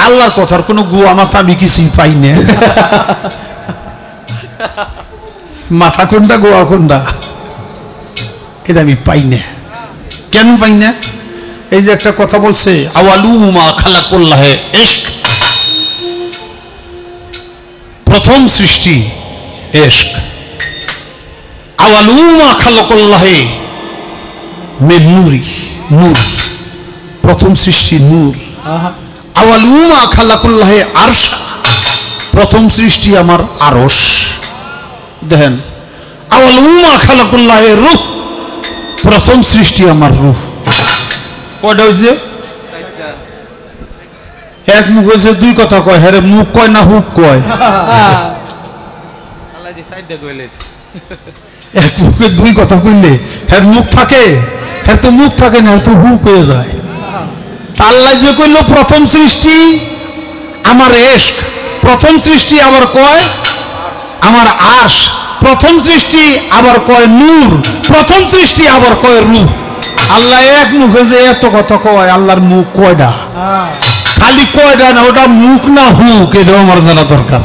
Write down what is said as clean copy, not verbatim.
আল্লাহর কথার কোনো গুয়া মাথা আমি কিছুই পাই না। মাথা কোনটা গোয়া কোনটা এটা আমি পাই না। কেন পাই না? এই যে একটা কথা বলছে আওয়ালু মা খালাকুল্লাহে ইশক, প্রথম সৃষ্টি ইশক। আওয়ালু মা খালাকুল্লাহে মিন নূরি, নূর, প্রথম সৃষ্টি নূর। আওয়ালু মা খালাকুল্লাহে আরশ, প্রথম সৃষ্টি আমার আরশ। দেখেন আওয়ালু মা খালাকুল্লাহে রূহ, প্রথম সৃষ্টি আমার রূহ। কয়টা হয়েছে? এক মুখ হয়েছে, দুই কথা কয়। হ্যাঁ মুখ কয় না হুক কয়? এক মুখে দুই কথা কইলে হ্যাঁ মুখ থাকে, হ্যাঁ তো মুখ থাকে না, তো হুক হয়ে যায়। আল্লাহ যে কইল প্রথম সৃষ্টি আমার ইশক, প্রথম সৃষ্টি আবার কয় আমার আরশ, প্রথম সৃষ্টি আবার কয় নূর, প্রথম সৃষ্টি আবার কয় রূহ। আল্লাহ এক মুখে যে এত কথা কয়, আল্লাহর মুখ কয়টা? খালি কয়টা না, ওটা মুখ না হুক, এটাও আমার জানা দরকার।